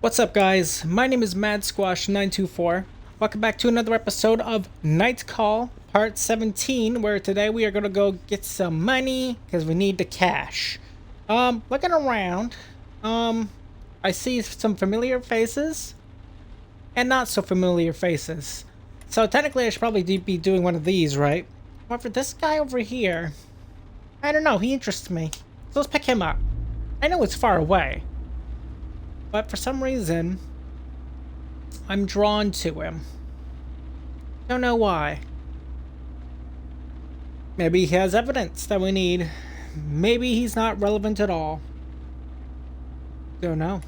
What's up, guys? My name is Mad Squash 924. Welcome back to another episode of Night Call Part 17, where today we are gonna go get some money because we need the cash. Looking around, I see some familiar faces and not so familiar faces. So technically, I should probably be doing one of these, right? However, this guy over here, I don't know. He interests me, so let's pick him up. I know it's far away, but for some reason, I'm drawn to him. Don't know why. Maybe he has evidence that we need. Maybe he's not relevant at all. Don't know.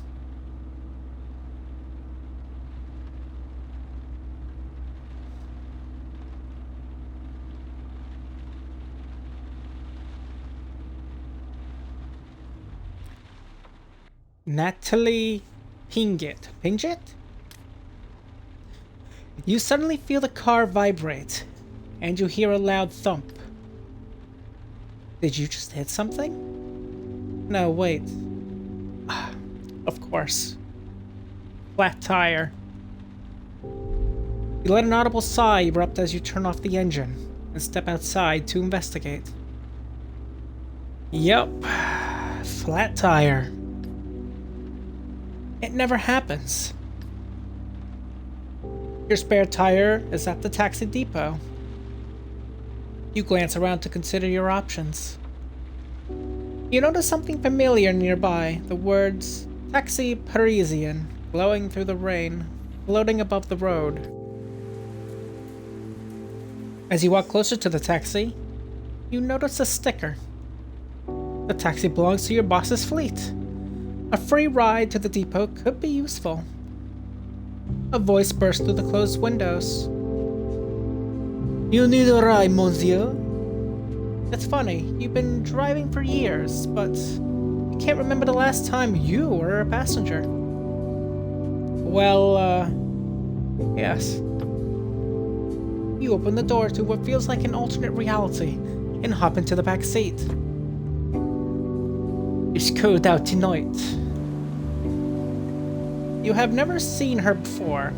Natalie Pingett. Pingett? You suddenly feel the car vibrate, and you hear a loud thump. Did you just hit something? No, wait. Of course. Flat tire. You let an audible sigh erupt as you turn off the engine and step outside to investigate. Yup. Flat tire. It never happens. Your spare tire is at the taxi depot. You glance around to consider your options. You notice something familiar nearby, the words Taxi Parisian glowing through the rain, floating above the road. As you walk closer to the taxi, you notice a sticker. The taxi belongs to your boss's fleet. A free ride to the depot could be useful. A voice burst through the closed windows. You need a ride, monsieur. It's funny, you've been driving for years, but you can't remember the last time you were a passenger. Well, yes. You open the door to what feels like an alternate reality and hop into the back seat. It's cold out tonight. You have never seen her before.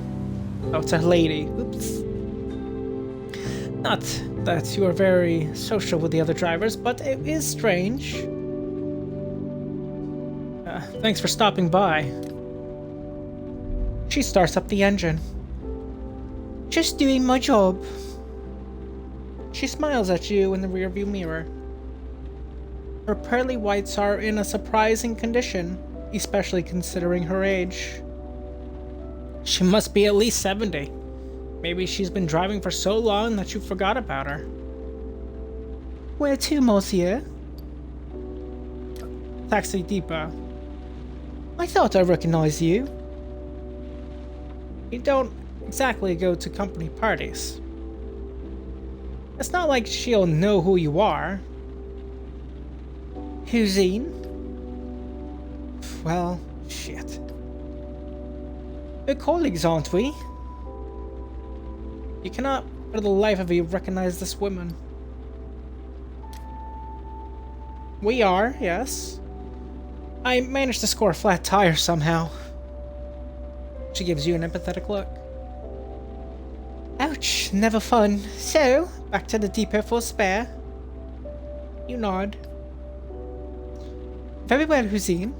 Oh, it's a lady. Oops. Not that you are very social with the other drivers, but it is strange. Thanks for stopping by. She starts up the engine. Just doing my job. She smiles at you in the rearview mirror. Her pearly whites are in a surprising condition, especially considering her age. She must be at least 70. Maybe she's been driving for so long that you forgot about her. Where to, monsieur? Taxi depot. I thought I recognized you. You don't exactly go to company parties. It's not like she'll know who you are. Hussein? Well, shit. We're colleagues, aren't we? You cannot, for the life of you, recognize this woman. We are, yes. I managed to score a flat tire somehow. She gives you an empathetic look. Ouch, never fun. So, back to the depot for a spare. You nod. Very well, Hussein.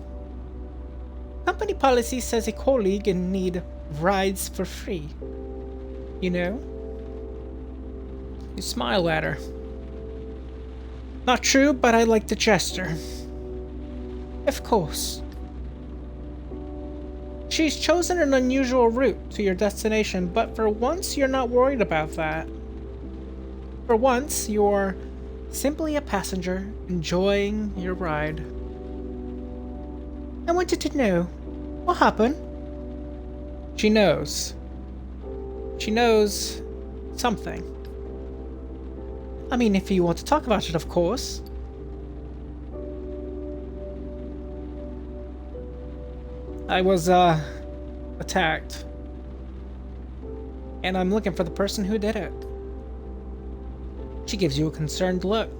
Company policy says a colleague can need rides for free. You know? You smile at her. Not true, but I like the gesture. Of course. She's chosen an unusual route to your destination, but for once you're not worried about that. For once, you're simply a passenger enjoying your ride. I wanted to know, what happened? She knows. She knows something. I mean, if you want to talk about it, of course. I was, attacked. And I'm looking for the person who did it. She gives you a concerned look.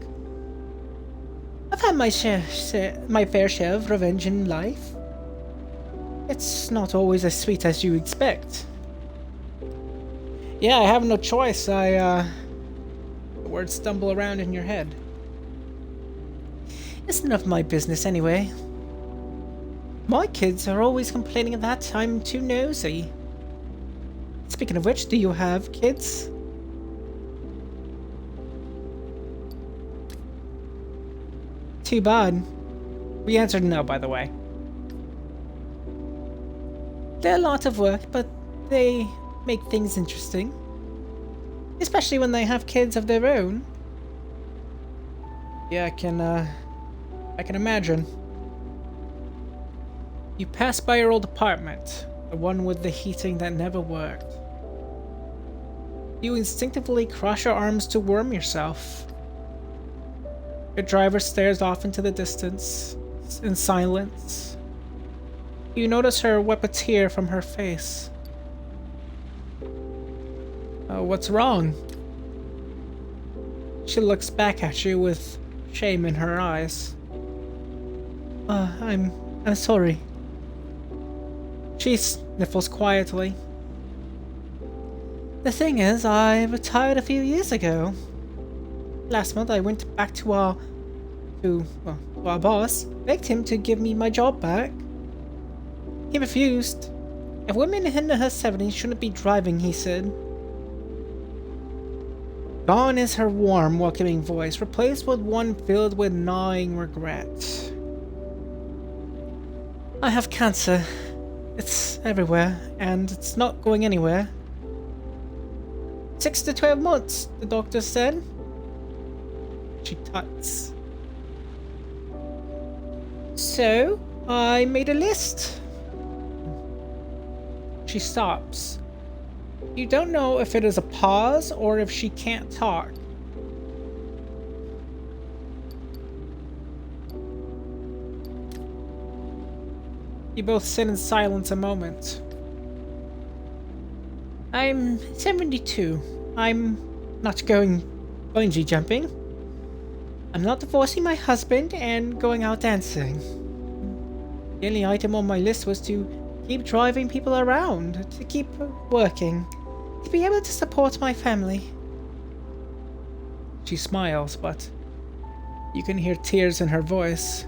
I've had my fair share of revenge in life. It's not always as sweet as you expect. Yeah, I have no choice. The words stumble around in your head. It's none of my business anyway. My kids are always complaining that I'm too nosy. Speaking of which, do you have kids? Too bad. We answered no, by the way. They're a lot of work, but they make things interesting. Especially when they have kids of their own. Yeah, I can imagine. You pass by your old apartment, the one with the heating that never worked. You instinctively cross your arms to warm yourself. Your driver stares off into the distance, in silence. You notice her wipe a tear from her face. What's wrong? She looks back at you with shame in her eyes. I'm sorry. She sniffles quietly. The thing is, I retired a few years ago. Last month I went back to our boss, begged him to give me my job back. He refused. A woman in her 70s shouldn't be driving, he said. Gone is her warm, welcoming voice, replaced with one filled with gnawing regret. I have cancer. It's everywhere, and it's not going anywhere. 6 to 12 months, the doctor said. She tuts. So, I made a list. She stops. You don't know if it is a pause or if she can't talk. You both sit in silence a moment. I'm 72. I'm not going bungee jumping. I'm not divorcing my husband and going out dancing. The only item on my list was to keep driving people around, to keep working, to be able to support my family. She smiles, but you can hear tears in her voice.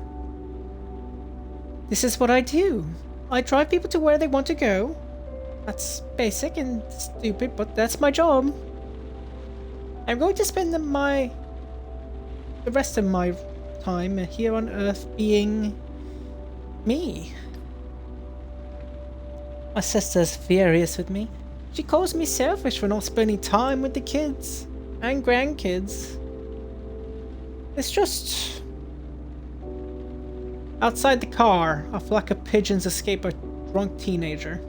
This is what I do. I drive people to where they want to go. That's basic and stupid, but that's my job. I'm going to spend the rest of my time here on Earth being me. My sister's furious with me. She calls me selfish for not spending time with the kids and grandkids. It's just... Outside the car, a flock of pigeons escape a drunk teenager.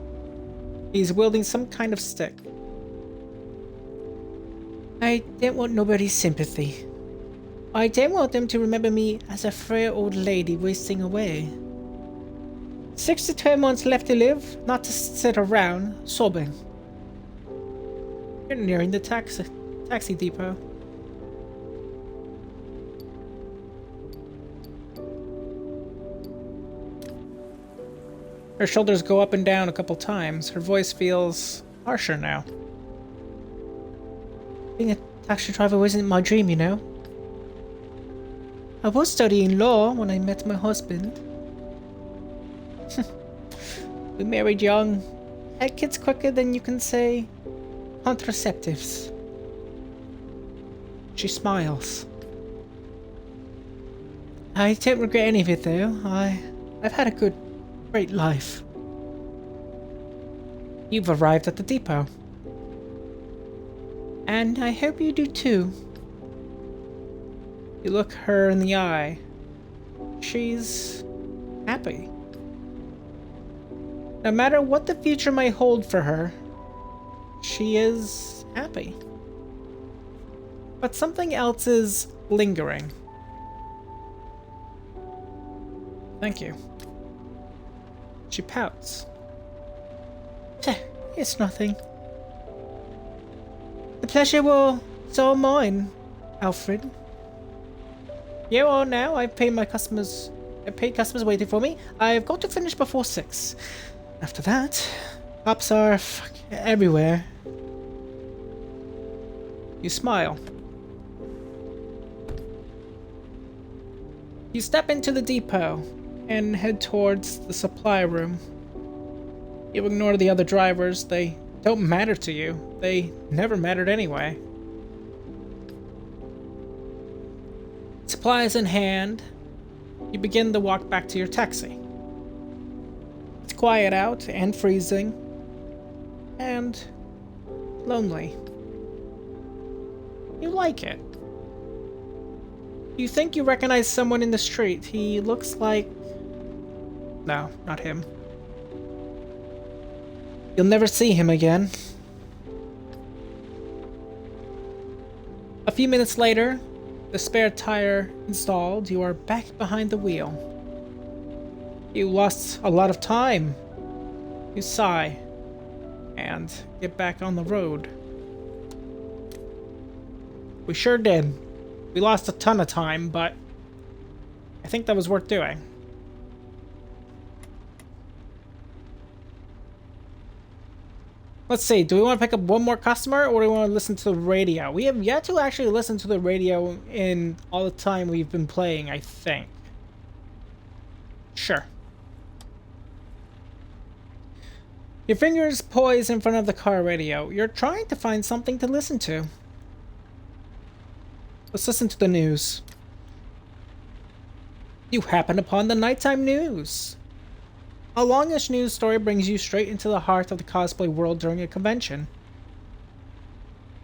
He's wielding some kind of stick. I don't want nobody's sympathy. I don't want them to remember me as a frail old lady wasting away. 6 to 12 months left to live, not to sit around sobbing. You're nearing the taxi depot. Her shoulders go up and down a couple times. Her voice feels harsher now. Being a taxi driver wasn't my dream, you know. I was studying law when I met my husband. We married young, had kids quicker than you can say contraceptives. She smiles. I don't regret any of it though. I've had a great life. You've arrived at the depot. And I hope you do too. You look her in the eye. She's happy. No matter what the future may hold for her, she is happy. But something else is lingering. Thank you. She pouts. It's nothing. The pleasure was all mine, Alfred. You are now. I've paid customers waiting for me. I've got to finish before 6. After that, cops are everywhere. You smile. You step into the depot and head towards the supply room. You ignore the other drivers. They don't matter to you. They never mattered anyway. Supplies in hand, you begin to walk back to your taxi. It's quiet out and freezing and lonely. You like it. You think you recognize someone in the street. He looks like... No, not him. You'll never see him again. A few minutes later, the spare tire installed, you are back behind the wheel. You lost a lot of time. You sigh and get back on the road. We sure did. We lost a ton of time, but I think that was worth doing. Let's see, do we want to pick up one more customer or do we want to listen to the radio? We have yet to actually listen to the radio in all the time we've been playing, I think. Sure. Your fingers poise in front of the car radio. You're trying to find something to listen to. Let's listen to the news. You happen upon the nighttime news. A longish news story brings you straight into the heart of the cosplay world during a convention.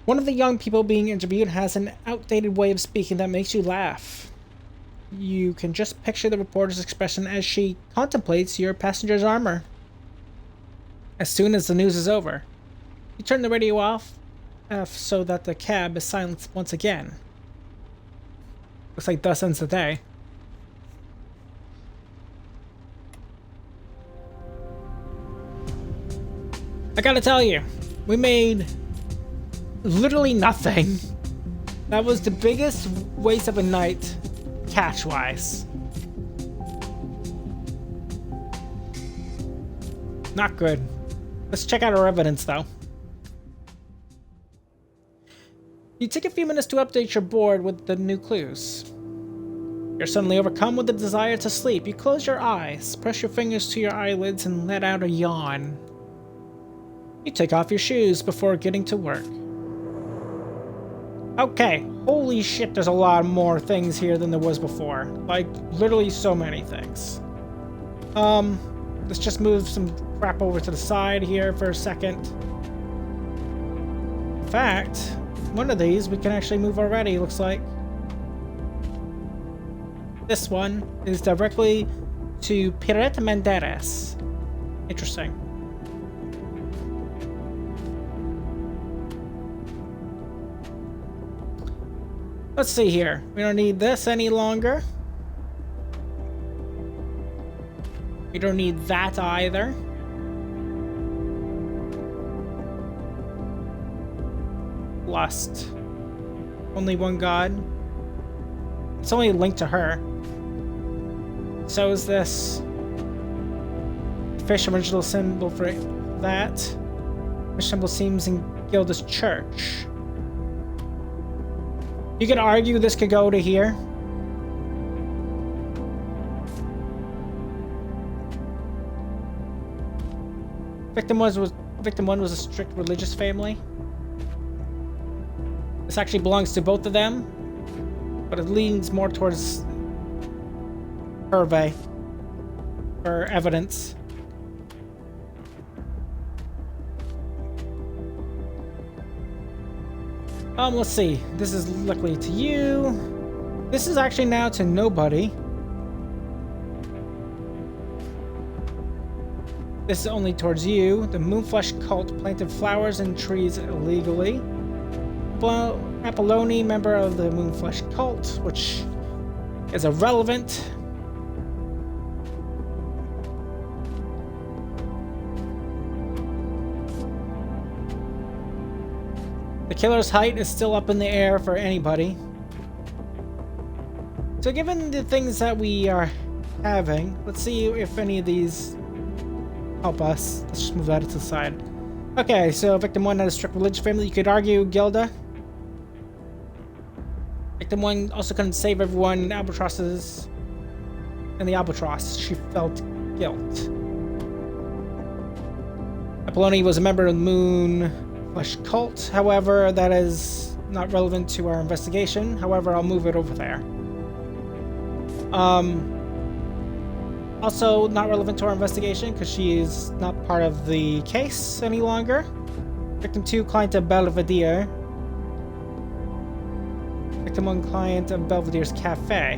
One of the young people being interviewed has an outdated way of speaking that makes you laugh. You can just picture the reporter's expression as she contemplates your passenger's armor. As soon as the news is over, you turn the radio off so that the cab is silenced once again. Looks like thus ends the day. I gotta tell you, we made literally nothing. That was the biggest waste of a night, cash-wise. Not good. Let's check out our evidence, though. You take a few minutes to update your board with the new clues. You're suddenly overcome with the desire to sleep. You close your eyes, press your fingers to your eyelids, and let out a yawn. You take off your shoes before getting to work. Okay, holy shit, there's a lot more things here than there was before. Like, literally so many things. Let's just move some crap over to the side here for a second. In fact, one of these we can actually move already, looks like. This one is directly to Pirete Menderes. Interesting. Let's see here. We don't need this any longer. We don't need that either. Lust. Only one god. It's only linked to her. So is this fish original symbol for that. Fish symbol seems in Gilda's church. You could argue this could go to here. Victim one was a strict religious family. This actually belongs to both of them, but it leans more towards Hervé for evidence. Let's see. This is luckily to you. This is actually now to nobody. This is only towards you. The Moonflesh cult planted flowers and trees illegally. Apolloni, member of the Moonflesh cult, which is irrelevant. The killer's height is still up in the air for anybody. So given the things that we are having, let's see if any of these help us. Let's just move that to the side. Okay, so victim 1 had a strict religious family. You could argue Gilda. Victim 1 also couldn't save everyone in Albatros's... in the Albatross. She felt guilt. Apollonia was a member of the Moon Flesh cult. However, that is not relevant to our investigation. However, I'll move it over there. Also not relevant to our investigation because she is not part of the case any longer. Victim 2, client of Belvedere. Victim 1, client of Belvedere's cafe,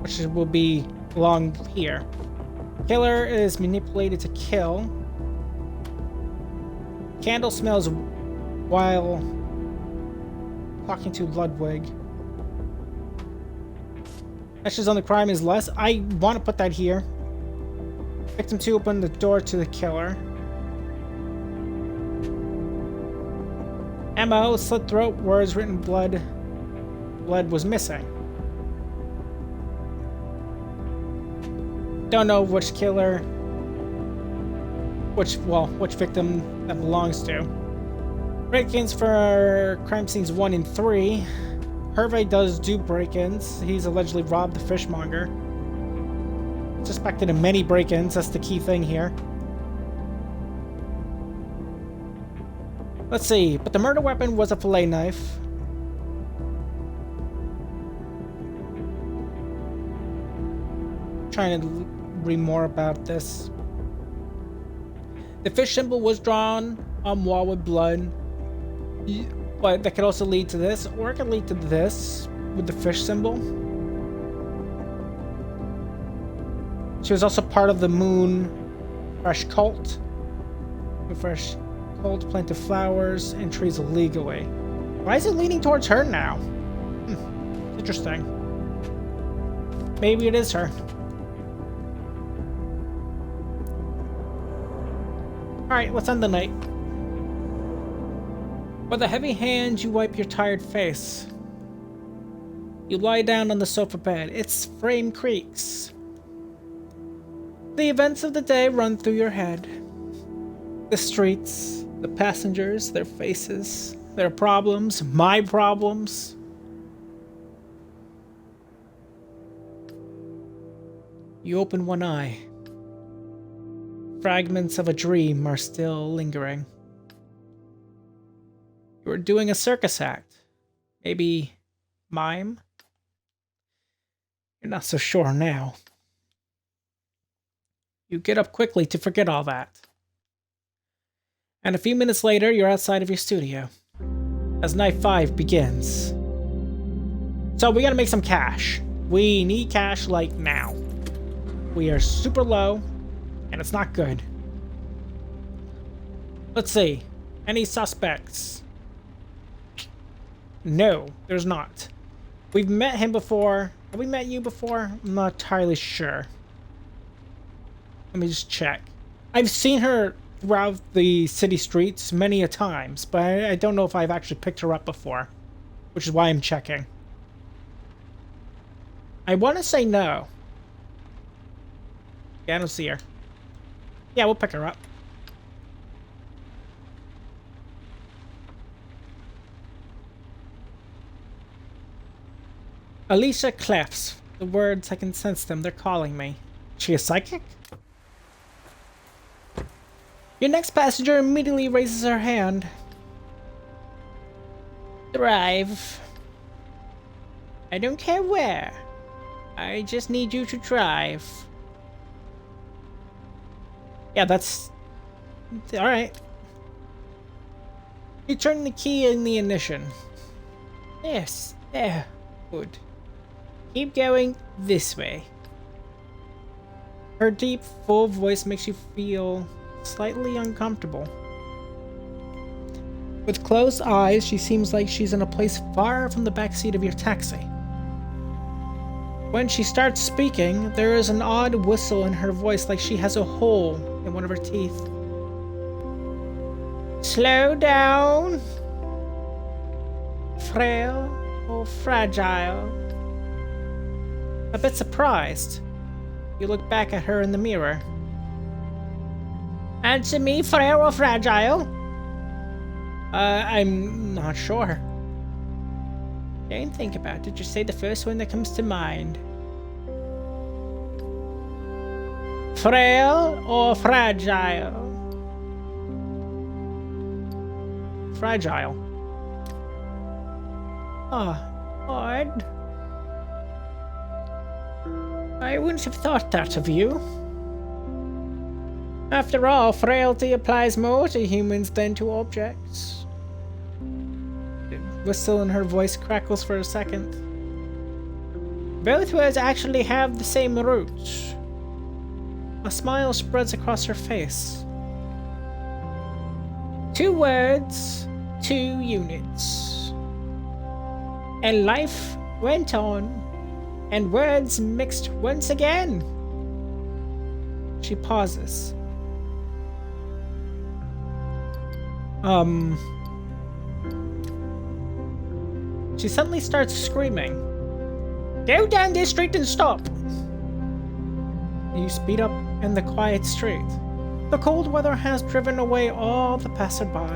which will be along here. Killer is manipulated to kill. Candle smells while talking to Ludwig. Ashes on the crime is less. I want to put that here. Victim 2 opened the door to the killer. Ammo, slit throat, words written in blood. Blood was missing. Don't know which killer, which victim that belongs to. Break-ins for crime scenes 1 and 3. Hervé does do break-ins. He's allegedly robbed the fishmonger. Suspected in many break-ins. That's the key thing here. Let's see. But the murder weapon was a fillet knife. Trying to read more about this. The fish symbol was drawn on wall with blood. But that could also lead to this, or it could lead to this with the fish symbol. She was also part of the Moon Fresh cult. Moon Fresh cult planted flowers and trees illegally. Why is it leaning towards her now? Interesting. Maybe it is her. Alright, let's end the night. With a heavy hand, you wipe your tired face. You lie down on the sofa bed. Its frame creaks. The events of the day run through your head. The streets, the passengers, their faces, their problems, my problems. You open one eye. Fragments of a dream are still lingering. You were doing a circus act. Maybe mime? You're not so sure now. You get up quickly to forget all that. And a few minutes later, you're outside of your studio. As night 5 begins. So we gotta make some cash. We need cash like now. We are super low, and it's not good. Let's see. Any suspects? No, there's not. We've met him before. Have we met you before? I'm not entirely sure. Let me just check. I've seen her throughout the city streets many a times, but I don't know if I've actually picked her up before, which is why I'm checking. I want to say no. Yeah, I don't see her. Yeah, we'll pick her up. Alicia Clefs. The words, I can sense them. They're calling me. Is she a psychic? Your next passenger immediately raises her hand. Drive. I don't care where. I just need you to drive. Yeah, that's... Alright. You turn the key in the ignition. Yes, there. Good. Keep going this way. Her deep, full voice makes you feel slightly uncomfortable. With closed eyes, she seems like she's in a place far from the backseat of your taxi. When she starts speaking, there is an odd whistle in her voice, like she has a hole in one of her teeth. Slow down. Frail or fragile. A bit surprised. You look back at her in the mirror. Answer me, frail or fragile? I'm not sure. Don't think about it, just say the first one that comes to mind. Frail or fragile? Fragile. Ah, odd. I wouldn't have thought that of you. After all, frailty applies more to humans than to objects. The whistle in her voice crackles for a second. Both words actually have the same root. A smile spreads across her face. 2 words, 2 units. And life went on, and words mixed once again. She pauses. She suddenly starts screaming. Go down this street and stop! You speed up in the quiet street. The cold weather has driven away all the passerby.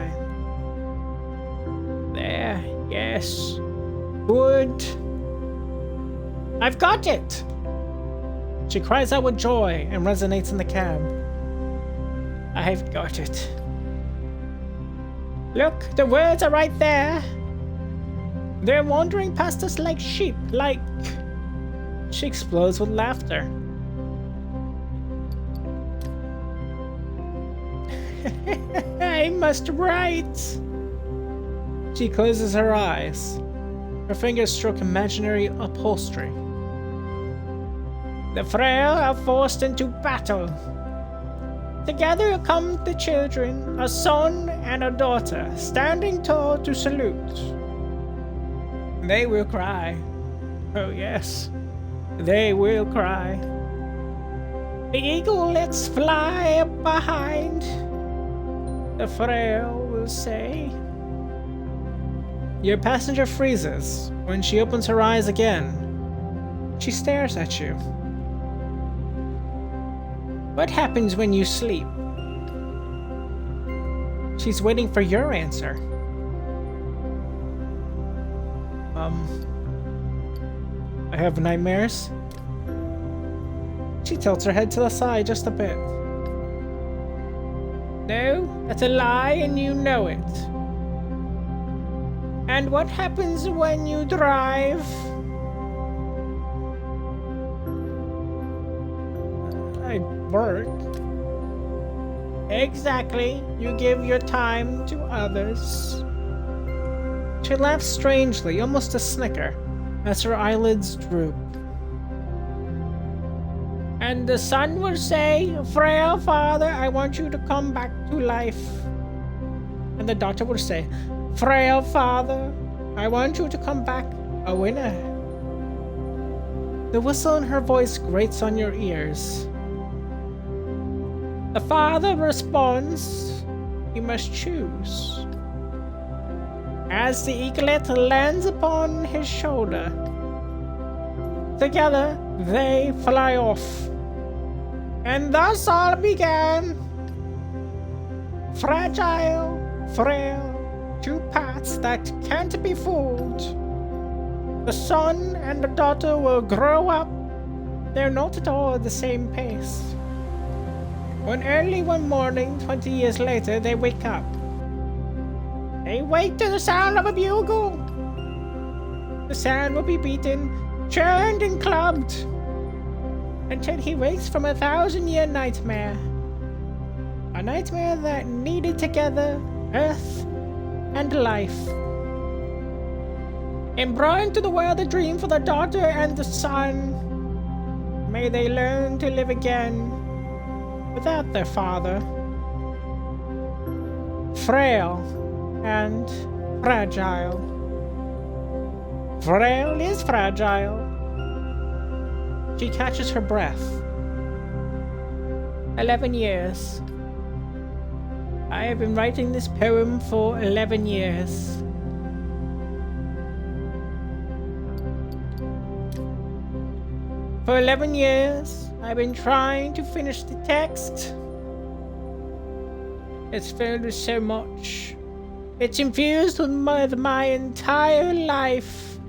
There, yes. Good. I've got it! She cries out with joy and resonates in the cab. I've got it. Look, the words are right there. They're wandering past us like sheep, like... She explodes with laughter. I must write. She closes her eyes. Her fingers stroke imaginary upholstery. The frail are forced into battle. Together come the children, a son and a daughter, standing tall to salute. They will cry. Oh yes, they will cry. The eagle lets fly behind. The frail will say. Your passenger freezes. When she opens her eyes again, she stares at you. What happens when you sleep? She's waiting for your answer. I have nightmares. She tilts her head to the side just a bit. No, that's a lie and you know it. And what happens when you drive? I work. Exactly. You give your time to others. She laughs strangely, almost a snicker, as her eyelids droop. And the son will say, frail father, I want you to come back to life. And the daughter will say, frail father, I want you to come back a winner. The whistle in her voice grates on your ears. The father responds, you must choose. As the eaglet lands upon his shoulder, together they fly off. And thus all began. Fragile, frail, 2 paths that can't be fooled. The son and the daughter will grow up. They're not at all the same pace. When early one morning, 20 years later, they wake up. They wake to the sound of a bugle. The sound will be beaten, churned and clubbed, until he wakes from a 1,000-year nightmare. A nightmare that kneaded together earth and life. And brought into the world a dream for the daughter and the son. May they learn to live again without their father. Frail and fragile. Frail is fragile. She catches her breath. 11 years. I have been writing this poem for 11 years. For 11 years, I've been trying to finish the text. It's filled with so much. It's infused with my entire life.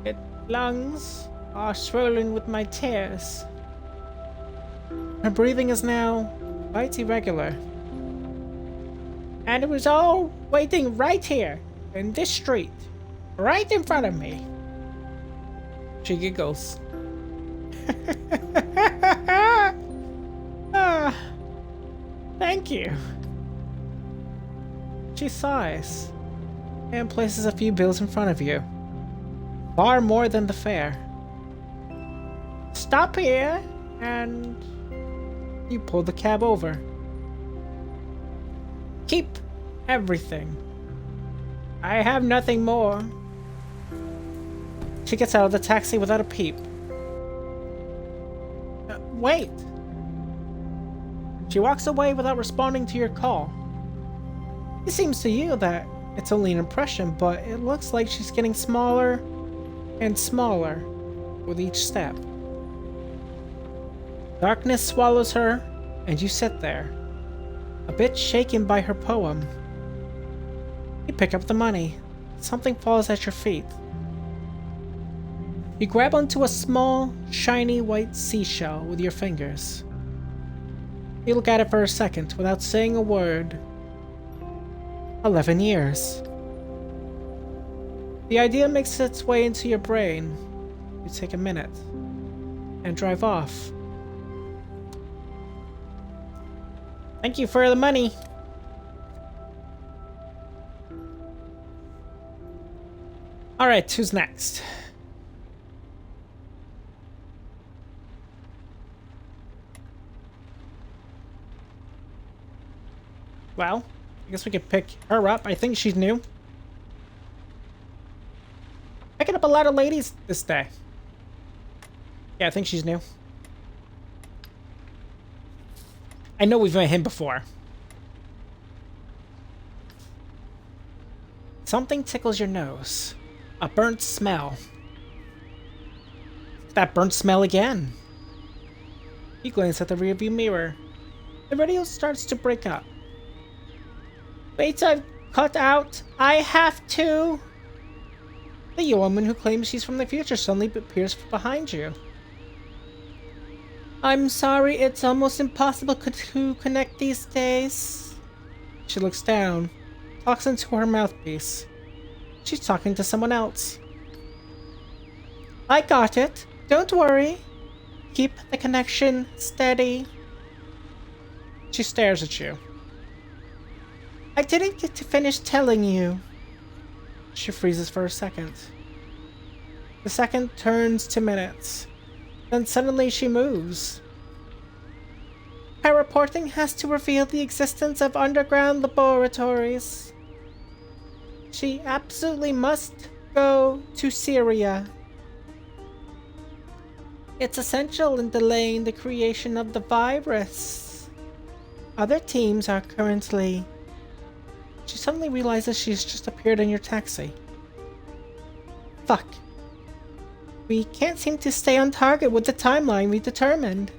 Its lungs are swollen with my tears. Her breathing is now quite irregular. And it was all waiting right here, in this street, right in front of me. She giggles. Thank you. She sighs and places a few bills in front of you. Far more than the fare. Stop here, and you pull the cab over. Keep everything. I have nothing more. She gets out of the taxi without a peep. Wait. She walks away without responding to your call. It seems to you that it's only an impression, but it looks like she's getting smaller and smaller with each step. Darkness swallows her, and you sit there, a bit shaken by her poem. You pick up the money. Something falls at your feet. You grab onto a small, shiny white seashell with your fingers. You look at it for a second without saying a word. 11 years. The idea makes its way into your brain. You take a minute and drive off. Thank you for the money. Alright, who's next? Well, I guess we could pick her up. I think she's new. Picking up a lot of ladies this day. Yeah, I think she's new. I know we've met him before. Something tickles your nose. A burnt smell. That burnt smell again. You glance at the rearview mirror. The radio starts to break up. Wait, I've cut out. I have to. The woman who claims she's from the future suddenly appears behind you. I'm sorry, it's almost impossible to connect these days. She looks down, talks into her mouthpiece. She's talking to someone else. I got it. Don't worry. Keep the connection steady. She stares at you. I didn't get to finish telling you. She freezes for a second. The second turns to minutes. Then suddenly she moves. Her reporting has to reveal the existence of underground laboratories. She absolutely must go to Syria. It's essential in delaying the creation of the virus. Other teams are currently... She suddenly realizes she's just appeared in your taxi. Fuck. We can't seem to stay on target with the timeline we determined.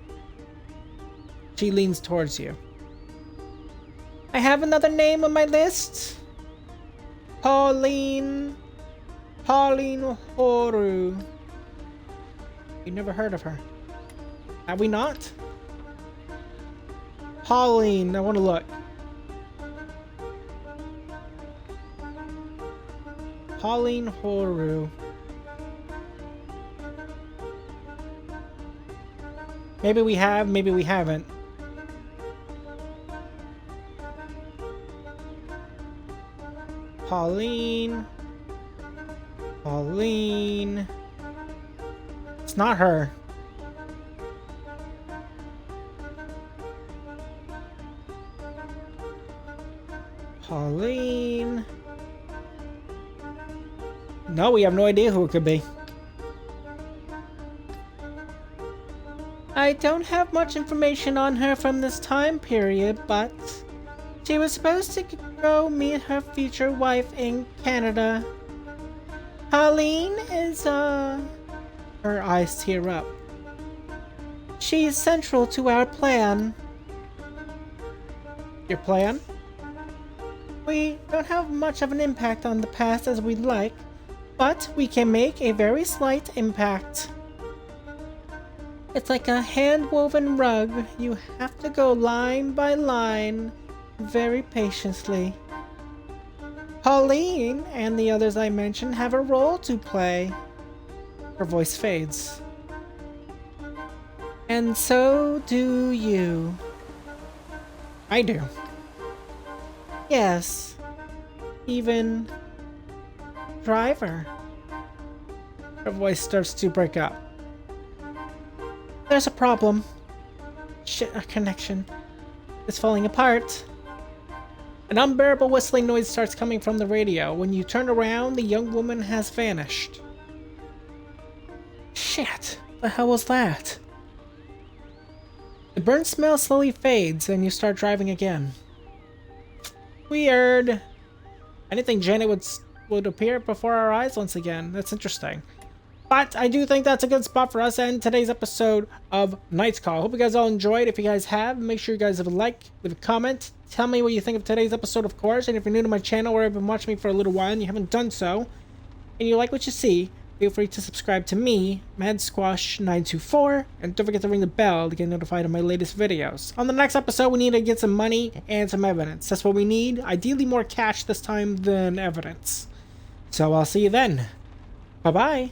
She leans towards you. I have another name on my list. Pauline Horu. You never heard of her. Have we not? Pauline, I want to look. Pauline Horu. Maybe we have, maybe we haven't. Pauline. It's not her. Pauline. No, we have no idea who it could be. I don't have much information on her from this time period, but she was supposed to go meet her future wife in Canada. Pauline is, Her eyes tear up. She is central to our plan. Your plan? We don't have much of an impact on the past as we'd like, but we can make a very slight impact. It's like a hand-woven rug. You have to go line by line, very patiently. Pauline and the others I mentioned have a role to play. Her voice fades. And so do you. I do. Yes. Even Driver. Her voice starts to break up. There's a problem. Shit, our connection is falling apart. An unbearable whistling noise starts coming from the radio. When you turn around, the young woman has vanished. Shit, the hell was that? The burnt smell slowly fades and you start driving again. Weird. Anything Janet would appear before our eyes once again. That's interesting. But I do think that's a good spot for us to end today's episode of Knight's Call. Hope you guys all enjoyed. If you guys have, make sure you guys have a like, leave a comment. Tell me what you think of today's episode, of course. And if you're new to my channel or have been watching me for a little while and you haven't done so, and you like what you see, feel free to subscribe to me, MadSquash924, and don't forget to ring the bell to get notified of my latest videos. On the next episode, we need to get some money and some evidence. That's what we need. Ideally more cash this time than evidence. So I'll see you then. Bye-bye.